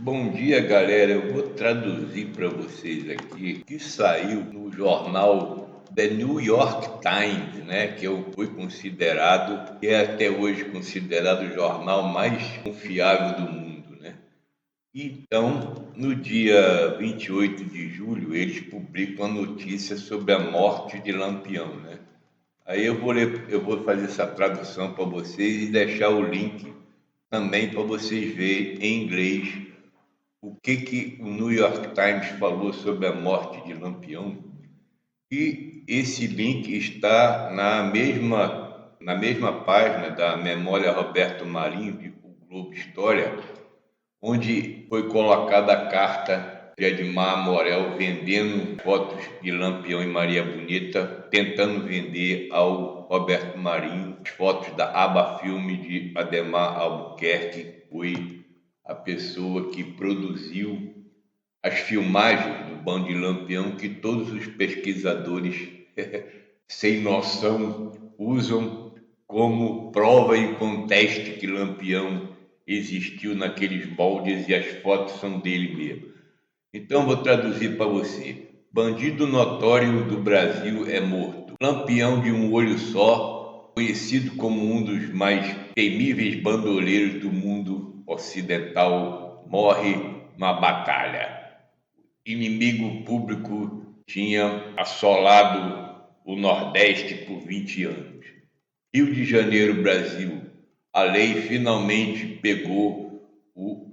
Bom dia, galera. Eu vou traduzir para vocês aqui o que saiu no jornal The New York Times, né? Foi considerado, e é até hoje considerado o jornal mais confiável do mundo, né? Então, no dia 28 de julho, eles publicam a notícia sobre a morte de Lampião, né? Aí eu vou fazer essa tradução para vocês e deixar o link também para vocês verem em inglês o que o New York Times falou sobre a morte de Lampião. E esse link está na mesma página da Memória Roberto Marinho, de O Globo História, onde foi colocada a carta de Edmar Morel vendendo fotos de Lampião e Maria Bonita, tentando vender ao Roberto Marinho as fotos da Aba Filme de Ademar Albuquerque, que foi a pessoa que produziu as filmagens do Bando de Lampião que todos os pesquisadores sem noção usam como prova e conteste que Lampião existiu naqueles moldes e as fotos são dele mesmo. Então vou traduzir para você. Bandido notório do Brasil é morto. Lampião de um olho só, conhecido como um dos mais temíveis bandoleiros do mundo ocidental, morre numa batalha. Inimigo público tinha assolado o Nordeste por 20 anos. Rio de Janeiro, Brasil. A lei finalmente pegou o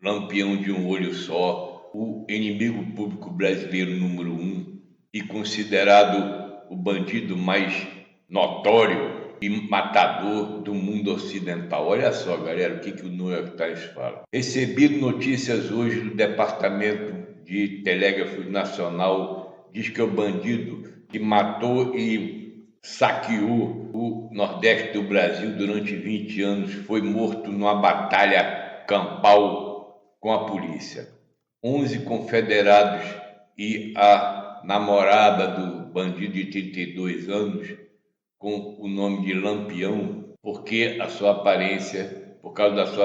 Lampião de um olho só, o inimigo público brasileiro número 1 e considerado o bandido mais notório e matador do mundo ocidental. Olha só, galera, o que o New York Times fala. Recebi notícias hoje do Departamento de Telégrafo Nacional, diz que o bandido que matou e saqueou o Nordeste do Brasil durante 20 anos foi morto numa batalha campal com a polícia. 11 confederados e a namorada do bandido de 32 anos, com o nome de Lampião, por causa da sua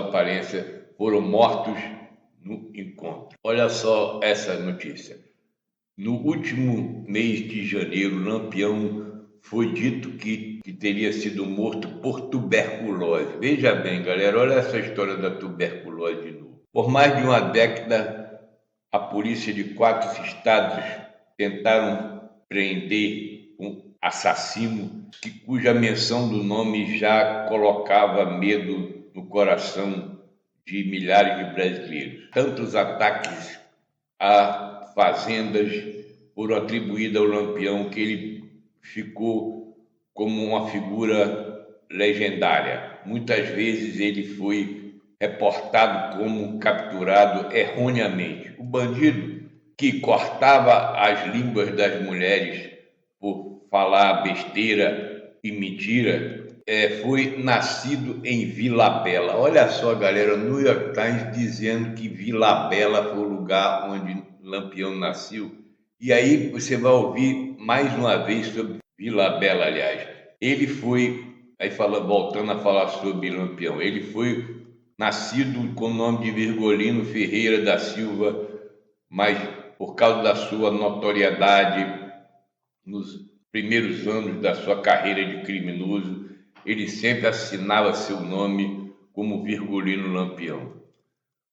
aparência, foram mortos no encontro. Olha só essa notícia. No último mês de janeiro, Lampião foi dito que teria sido morto por tuberculose. Veja bem, galera, olha essa história da tuberculose de novo. Por mais de uma década, a polícia de 4 estados tentaram prender um assassino cuja menção do nome já colocava medo no coração de milhares de brasileiros. Tantos ataques a fazendas foram atribuídos ao Lampião que ele ficou como uma figura legendária. Muitas vezes ele foi reportado como capturado erroneamente. O bandido que cortava as línguas das mulheres por falar besteira e mentira foi nascido em Vila Bela. Olha só, galera, New York Times dizendo que Vila Bela foi o lugar onde Lampião nasceu. E aí você vai ouvir mais uma vez sobre Vila Bela, aliás. Ele foi, voltando a falar sobre Lampião, ele foi nascido com o nome de Virgolino Ferreira da Silva, mas por causa da sua notoriedade nos primeiros anos da sua carreira de criminoso, ele sempre assinava seu nome como Virgulino Lampião.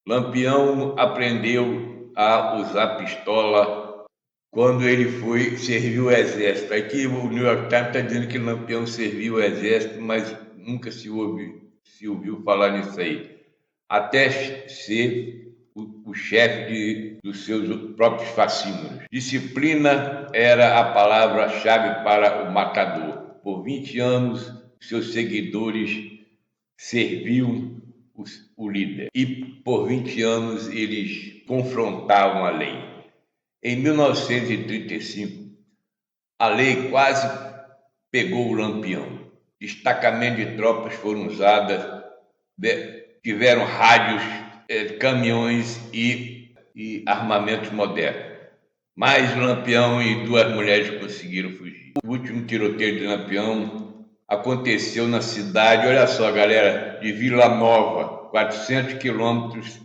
Lampião aprendeu a usar pistola quando ele foi servir o exército. Aqui o New York Times está dizendo que Lampião serviu o exército, mas nunca se ouviu falar nisso aí. Até ser o chefe dos seus próprios facínoros. Disciplina era a palavra-chave para o matador. Por 20 anos, seus seguidores serviam o líder e por 20 anos eles confrontavam a lei. Em 1935, a lei quase pegou o Lampião. Destacamentos de tropas foram usadas, tiveram rádios, caminhões e armamentos modernos. Mas Lampião e 2 mulheres conseguiram fugir. O último tiroteio de Lampião aconteceu na cidade, olha só, galera, de Vila Nova, 400 quilômetros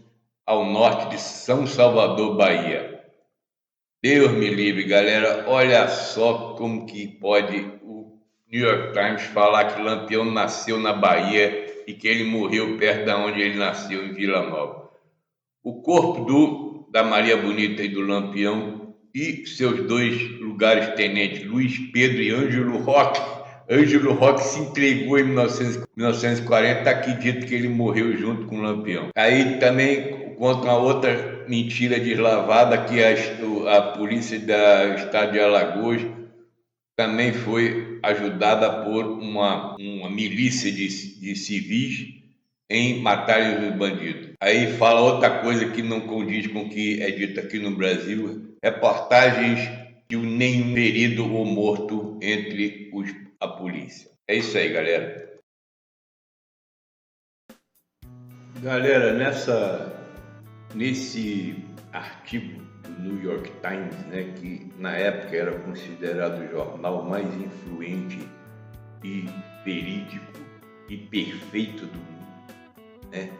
ao norte de São Salvador, Bahia. Deus me livre, galera, olha só como que pode o New York Times falar que Lampião nasceu na Bahia e que ele morreu perto de onde ele nasceu, em Vila Nova. O corpo da Maria Bonita e do Lampião e seus dois lugares-tenentes, Luiz Pedro e Ângelo Roque. Ângelo Roque se entregou em 1940, está aqui dito que ele morreu junto com o Lampião. Aí também conta uma outra mentira deslavada, que a polícia do estado de Alagoas também foi ajudada por uma milícia de civis em matarem os bandidos. Aí fala outra coisa que não condiz com o que é dito aqui no Brasil: reportagens de nenhum ferido ou morto entre a polícia. É isso aí, galera. Galera, nesse artigo do New York Times, né, que na época era considerado o jornal mais influente e verídico e perfeito do mundo, né?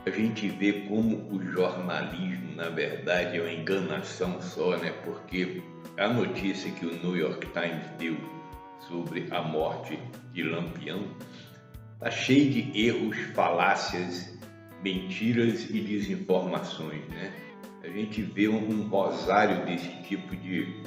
A gente vê como o jornalismo, na verdade, é uma enganação só, né? Porque a notícia que o New York Times deu sobre a morte de Lampião está cheia de erros, falácias, mentiras e desinformações, né? A gente vê um rosário desse tipo de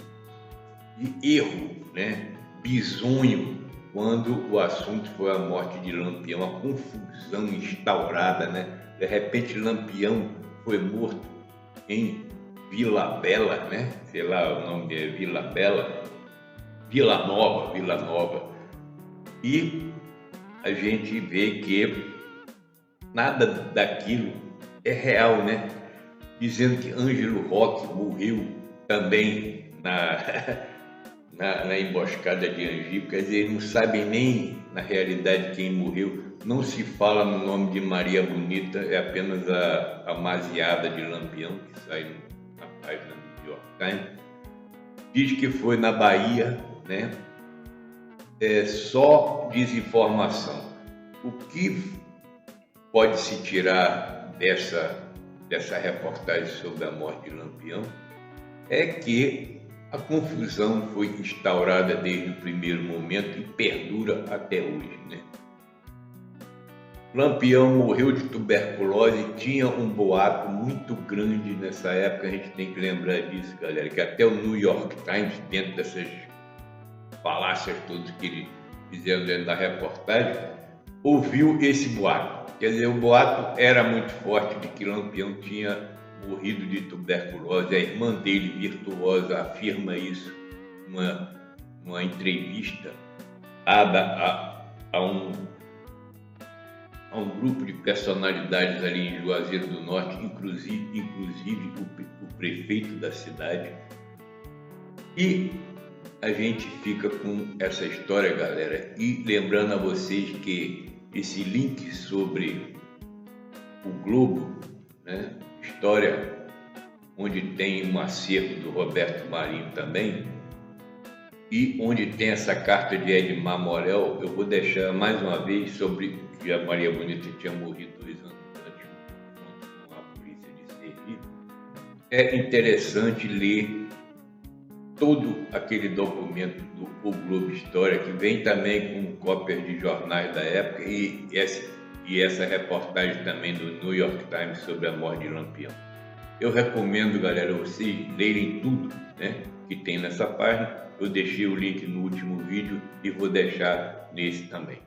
erro, né? Bizonho, quando o assunto foi a morte de Lampião, a confusão instaurada, né? De repente Lampião foi morto em Vila Bela, né? Sei lá, o nome é Vila Bela, Vila Nova. E a gente vê que nada daquilo é real, né? Dizendo que Ângelo Roque morreu também na emboscada de Angico, quer dizer, não sabem nem na realidade quem morreu. Não se fala no nome de Maria Bonita, é apenas a amaziada de Lampião, que sai na página do New York Times. Diz que foi na Bahia, né? É só desinformação. O que pode se tirar dessa reportagem sobre a morte de Lampião é que a confusão foi instaurada desde o primeiro momento e perdura até hoje, né? Lampião morreu de tuberculose, tinha um boato muito grande nessa época, a gente tem que lembrar disso, galera, que até o New York Times, dentro dessas falácias todas que eles fizeram dentro da reportagem, ouviu esse boato. Quer dizer, o boato era muito forte de que Lampião tinha morrido de tuberculose. A irmã dele, Virtuosa, afirma isso numa entrevista dada a um grupo de personalidades ali em Juazeiro do Norte, inclusive o prefeito da cidade. E a gente fica com essa história, galera, e lembrando a vocês que esse link sobre o Globo, né, história onde tem um acervo do Roberto Marinho também, e onde tem essa carta de Edmar Morel, eu vou deixar mais uma vez sobre que a Maria Bonita tinha morrido 2 anos antes com a polícia de serviço. É interessante ler todo aquele documento do O Globo História, que vem também com cópias de jornais da época, e essa reportagem também do New York Times sobre a morte de Lampião. Eu recomendo, galera, vocês lerem tudo, né, que tem nessa página. Eu deixei o link no último vídeo e vou deixar nesse também.